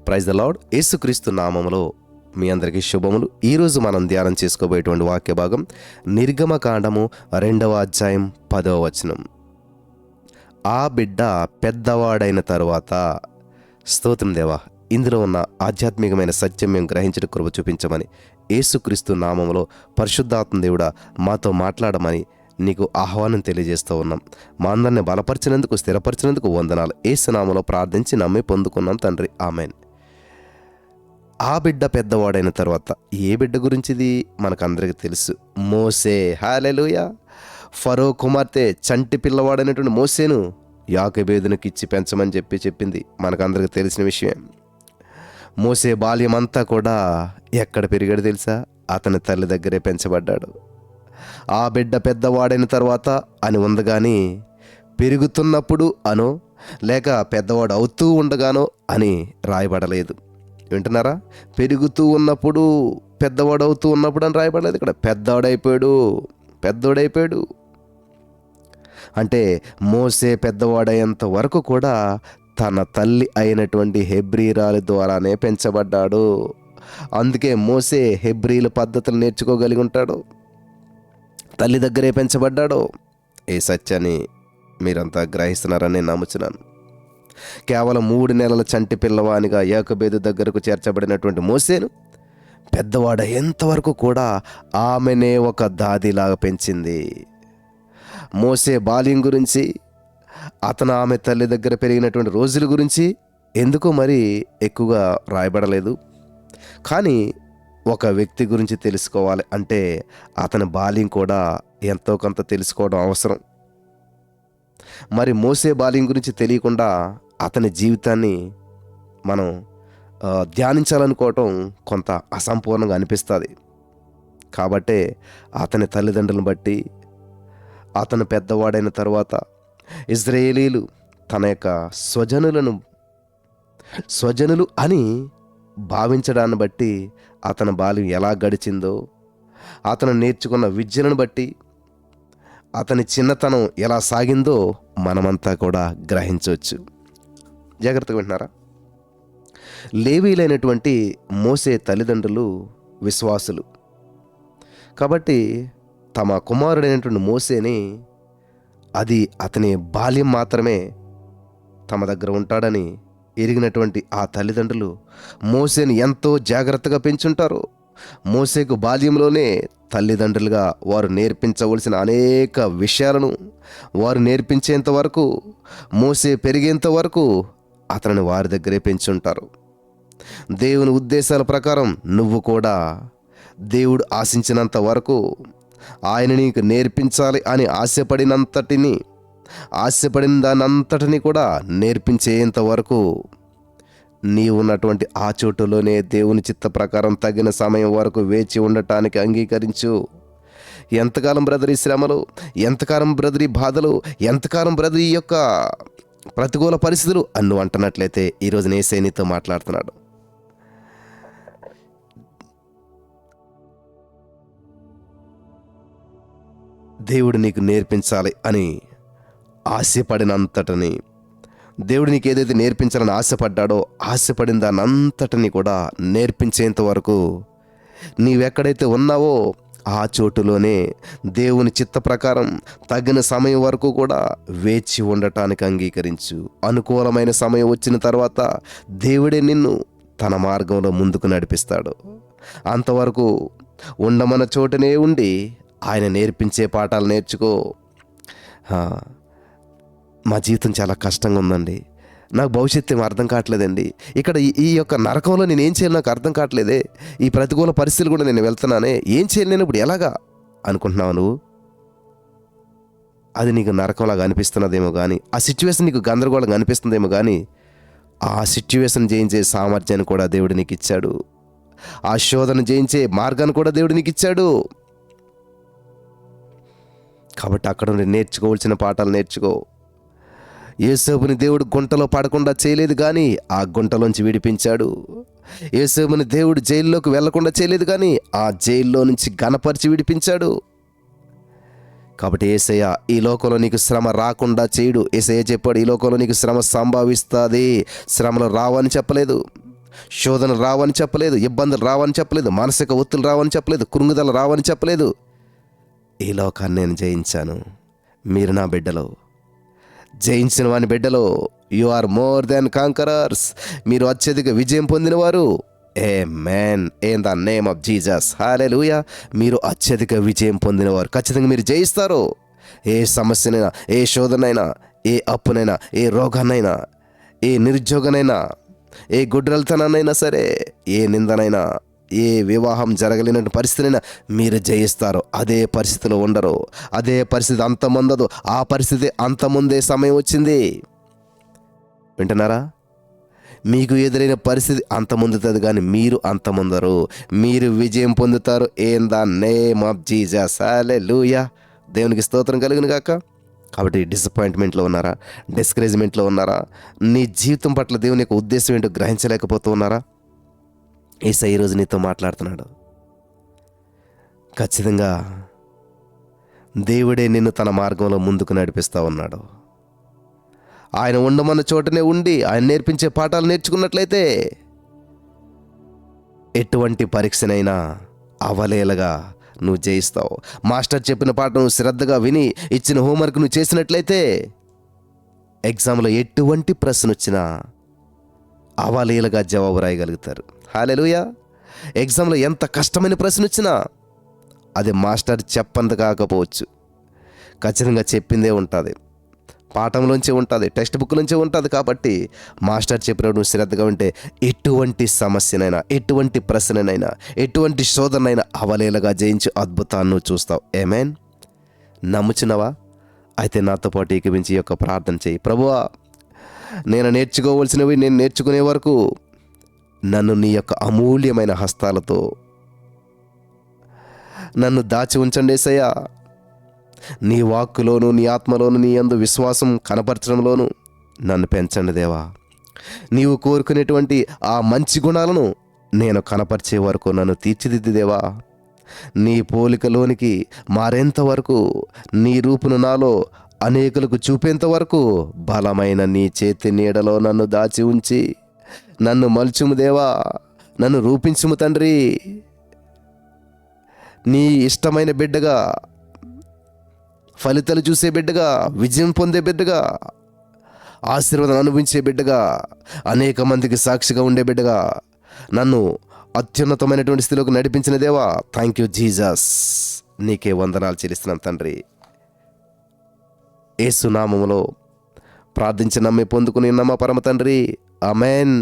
Praise the lord. యేసుక్రీస్తు నామములో మీ అందరికీ శుభములు. ఈరోజు మనం ధ్యానం చేసుకోబోయేటువంటి వాక్య భాగం నిర్గమకాండము 2వ అధ్యాయం 10వ వచనం. ఆ బిడ్డ పెద్దవాడైన తరువాత, స్తోత్రం దేవా, ఇందులో ఉన్న ఆధ్యాత్మికమైన సత్యం మేము గ్రహించడం కృప చూపించమని యేసుక్రీస్తు నామములో పరిశుద్ధాత్మ దేవుడా మాతో మాట్లాడమని నీకు ఆహ్వానం తెలియజేస్తూ ఉన్నాం. మా అందరిని బలపరిచినందుకు, స్థిరపరిచినందుకు వందనాలు. యేసు నామములో ప్రార్థించి నమ్మి పొందుకున్నాం తండ్రి, ఆమెన్. ఆ బిడ్డ పెద్దవాడైన తర్వాత, ఏ బిడ్డ గురించిది మనకందరికీ తెలుసు. మోసే. హల్లెలూయా. ఫరో కుమార్తె చంటి పిల్లవాడైనటువంటి మోసేను యాకోబేదునికి ఇచ్చి పెంచమని చెప్పింది మనకందరికీ తెలిసిన విషయం. మోసే బాల్యం అంతా కూడా ఎక్కడ పెరిగాడు తెలుసా? అతని తల్లి దగ్గరే పెంచబడ్డాడు. ఆ బిడ్డ పెద్దవాడైన తర్వాత అని ఉంది కానీ, పెరుగుతున్నప్పుడు అనో లేక పెద్దవాడు అవుతూ ఉండగానో అని రాయబడలేదు. వింటున్నారా? పెరుగుతూ ఉన్నప్పుడు, పెద్దవాడు అవుతూ ఉన్నప్పుడు అని రాయబడలేదు. ఇక్కడ పెద్దవాడైపోయాడు. అంటే మోసే పెద్దవాడయ్యేంత వరకు కూడా తన తల్లి అయినటువంటి హెబ్రీరాలి ద్వారానే పెంచబడ్డాడు. అందుకే మోసే హెబ్రీల పద్ధతులు నేర్చుకోగలిగి ఉంటాడు. తల్లి దగ్గరే పెంచబడ్డాడు. ఈ సత్యాన్ని మీరంతా గ్రహిస్తున్నారని నేను నమ్ముచున్నాను. కేవలం 3 నెలల చంటి పిల్లవానిగా యాకోబేదు దగ్గరకు చేర్చబడినటువంటి మోసేను పెద్దవాడయ్యేంతవరకు కూడా ఆమెనే ఒక దాదిలాగా పెంచింది. మోసే బాల్యం గురించి, అతను ఆమె తల్లి దగ్గర పెరిగినటువంటి రోజుల గురించి ఎందుకో మరి ఎక్కువగా రాయబడలేదు. కానీ ఒక వ్యక్తి గురించి తెలుసుకోవాలి అంటే అతని బాల్యం కూడా ఎంతో కొంత తెలుసుకోవడం అవసరం. మరి మోసే బాల్యం గురించి తెలియకుండా అతని జీవితాన్ని మనం ధ్యానించాలనుకోవటం కొంత అసంపూర్ణంగా అనిపిస్తుంది. కాబట్టే అతని తల్లిదండ్రులను బట్టి, అతను పెద్దవాడైన తర్వాత ఇజ్రాయేలీలు తన యొక్క స్వజనులు అని భావించడాన్ని బట్టి అతని బాల్యం ఎలా గడిచిందో, అతను నేర్చుకున్న విద్యను బట్టి అతని చిన్నతనం ఎలా సాగిందో మనమంతా కూడా గ్రహించవచ్చు. జాగ్రత్తగా వింటున్నారా? లేవీలైనటువంటి మోసే తల్లిదండ్రులు విశ్వాసులు కాబట్టి తమ కుమారుడైనటువంటి మోసేని, అది అతని బాల్యం మాత్రమే తమ దగ్గర ఉంటాడని ఎరిగినటువంటి ఆ తల్లిదండ్రులు మోసేని ఎంతో జాగ్రత్తగా పెంచుంటారు. మోసేకు బాల్యంలోనే తల్లిదండ్రులుగా వారు నేర్పించవలసిన అనేక విషయాలను వారు నేర్పించేంత వరకు, మోసే పెరిగేంత వరకు అతనిని వారి దగ్గరే పెంచుంటారు. దేవుని ఉద్దేశాల ప్రకారం నువ్వు కూడా దేవుడు ఆశించినంత వరకు, ఆయన నీకు నేర్పించాలి అని ఆశపడిన దానంతటిని కూడా నేర్పించేంత వరకు నీవు ఉన్నటువంటి ఆ చోటులోనే దేవుని చిత్త ప్రకారం తగిన సమయం వరకు వేచి ఉండటానికి అంగీకరించు. ఎంతకాలం బ్రదర్ ఈ శ్రమలు, ఎంతకాలం బ్రదర్ ఈ బాధలు, ఎంతకాలం బ్రదర్ ఈ యొక్క ప్రతికూల పరిస్థితులు అన్ను అంటున్నట్లయితే ఈరోజు యేసయ్య నీతో మాట్లాడుతున్నాడు. దేవుడు నీకు నేర్పించాలి అని ఆశపడినంతటిని, దేవుడు నీకు ఏదైతే నేర్పించాలని ఆశపడిన దాన్ని అంతటిని కూడా నేర్పించేంత వరకు నీవెక్కడైతే ఉన్నావో ఆ చోటులోనే దేవుని చిత్త ప్రకారం తగిన సమయం వరకు కూడా వేచి ఉండటానికి అంగీకరించు. అనుకూలమైన సమయం వచ్చిన తర్వాత దేవుడే నిన్ను తన మార్గంలో ముందుకు నడిపిస్తాడు. అంతవరకు ఉండమన్న చోటనే ఉండి ఆయన నేర్పించే పాఠాలు నేర్చుకో. మా జీవితం చాలా కష్టంగా ఉందండి, నాకు భవిష్యత్తు ఏమో అర్థం కావట్లేదండి, ఇక్కడ ఈ యొక్క నరకంలో నేను ఏం చేయాలి నాకు అర్థం కావట్లేదే, ఈ ప్రతికూల పరిస్థితులు కూడా నేను వెళ్తున్నానే, ఏం చేయాలి నేను ఇప్పుడు ఎలాగా అనుకుంటున్నావు నువ్వు? అది నీకు నరకంలాగా అనిపిస్తున్నదేమో కానీ, ఆ సిచ్యువేషన్ నీకు గందరగోళంగా అనిపిస్తుందేమో కానీ, ఆ సిచ్యువేషన్ జయించే సామర్థ్యాన్ని కూడా దేవుడు నీకు ఇచ్చాడు. ఆ శోధన జయించే మార్గాన్ని కూడా దేవుడు నీకు ఇచ్చాడు. కాబట్టి అక్కడ నేర్చుకోవాల్సిన పాఠాలు నేర్చుకో. యోసేపుని దేవుడు గుంటలో పడకుండా చేయలేదు కానీ ఆ గుంటలోంచి విడిపించాడు. యోసేపుని దేవుడు జైల్లోకి వెళ్లకుండా చేయలేదు కానీ ఆ జైల్లో నుంచి ఘనపరిచి విడిపించాడు. కాబట్టి యేసయ్య ఈ లోకంలో నీకు శ్రమ రాకుండా చేయడు. యేసయ్య చెప్పాడు, ఈ లోకంలో నీకు శ్రమ సంభవిస్తుంది, శ్రమలు రావని చెప్పలేదు. శోధనలు రావని చెప్పలేదు, ఇబ్బందులు రావని చెప్పలేదు, మానసిక ఒత్తులు రావని చెప్పలేదు, కృంగుదల రావని చెప్పలేదు. ఈ లోకాన్ని నేను జయించాను. మీరు నా బిడ్డలు, జయించిన వాని బిడ్డలు. You are more than conquerors. మీరు అత్యధిక విజయం పొందినవారు. ఆమేన్. In the name of Jesus. హల్లెలూయా. మీరు అత్యధిక విజయం పొందినవారు. ఖచ్చితంగా మీరు జయిస్తారు. ఏ సమస్యనైనా, ఏ శోధనైనా, ఏ అప్పునైనా, ఏ రోగాన్నైనా, ఏ నిరుద్యోగనైనా, ఏ గుడ్రలతనాన్నైనా సరే, ఏ నిందనైనా, ఏ వివాహం జరగలేనటువంటి పరిస్థితినైనా మీరు జయిస్తారు. అదే పరిస్థితిలో ఉండరు. అదే పరిస్థితి అంతమొందదు. ఆ పరిస్థితి అంతముందే సమయం వచ్చింది. వింటున్నారా? మీకు ఎదురైన పరిస్థితి అంతమొందుతుంది, కానీ మీరు అంతమొందరు. మీరు విజయం పొందుతారు. In the name of Jesus. హల్లెలూయా. దేవునికి స్తోత్రం కలుగును గాక. కాబట్టి డిసప్పాయింట్మెంట్లో ఉన్నారా? డిస్కరేజ్మెంట్లో ఉన్నారా? నీ జీవితం పట్ల దేవుని యొక్క ఉద్దేశం ఏంటో గ్రహించలేకపోతూ ఉన్నారా? యేసయ్య ఈరోజు నీతో మాట్లాడుతున్నాడు. ఖచ్చితంగా దేవుడే నిన్ను తన మార్గంలో ముందుకు నడిపిస్తూ ఉన్నాడు. ఆయన ఉండమన్న చోటనే ఉండి ఆయన నేర్పించే పాఠాలు నేర్చుకున్నట్లయితే ఎటువంటి పరీక్షనైనా అవలేలగా నువ్వు జయిస్తావు. మాస్టర్ చెప్పిన పాఠం నువ్వు శ్రద్ధగా విని ఇచ్చిన హోంవర్క్ నువ్వు చేసినట్లయితే ఎగ్జామ్లో ఎటువంటి ప్రశ్న వచ్చినా అవలీలగా జవాబు రాయగలుగుతారు. హల్లెలూయా. ఎగ్జామ్లో ఎంత కష్టమైన ప్రశ్న వచ్చినా అది మాస్టర్ చెప్పంది కాకపోవచ్చు, ఖచ్చితంగా చెప్పిందే ఉంటుంది, పాఠంలోంచి ఉంటుంది, టెక్స్ట్ బుక్ నుంచి ఉంటుంది. కాబట్టి మాస్టర్ చెప్పినప్పుడు నువ్వు శ్రద్ధగా ఉంటే ఎటువంటి సమస్యనైనా, ఎటువంటి ప్రశ్ననైనా, ఎటువంటి శోధనైనా అవలీలగా జయించి అద్భుతాన్ని నువ్వు చూస్తావు. ఆమేన్. నమ్ముచున్నావా? అయితే నాతో పాటు ఏకీభవించి ఈ యొక్క ప్రార్థన చేయి. ప్రభువా, నేను నేర్చుకోవలసినవి నేను నేర్చుకునే వరకు నన్ను నీ యొక్క అమూల్యమైన హస్తాలతో నన్ను దాచి ఉంచండి యేసయ్యా. నీ వాక్కులోను, నీ ఆత్మలోను, నీ యందు విశ్వాసం కనపరచడంలోను నన్ను పెంచండి దేవా. నీవు కోరుకునేటువంటి ఆ మంచి గుణాలను నేను కనపరిచే వరకు నన్ను తీర్చిదిద్దు దేవా. నీ పోలికలోనికి మారేంత వరకు, నీ రూపును నాలో అనేకులకు చూపేంత వరకు బలమైన నీ చేతి నీడలో నన్ను దాచి ఉంచి నన్ను మలుచుము దేవా. నన్ను రూపించుము తండ్రి. నీ ఇష్టమైన బిడ్డగా, ఫలితాలు చూసే బిడ్డగా, విజయం పొందే బిడ్డగా, ఆశీర్వాదం అనుభవించే బిడ్డగా, అనేక మందికి సాక్షిగా ఉండే బిడ్డగా నన్ను అత్యున్నతమైనటువంటి స్థితిలోకి నడిపించిన దేవా, థ్యాంక్ యూ జీసస్. నీకే వందనాలు చెల్లిస్తున్నాను తండ్రి. యేసు నామములో ప్రార్థించి నమ్మి పొందుకుని నమ్మ పరమ తండ్రి. ఆమేన్.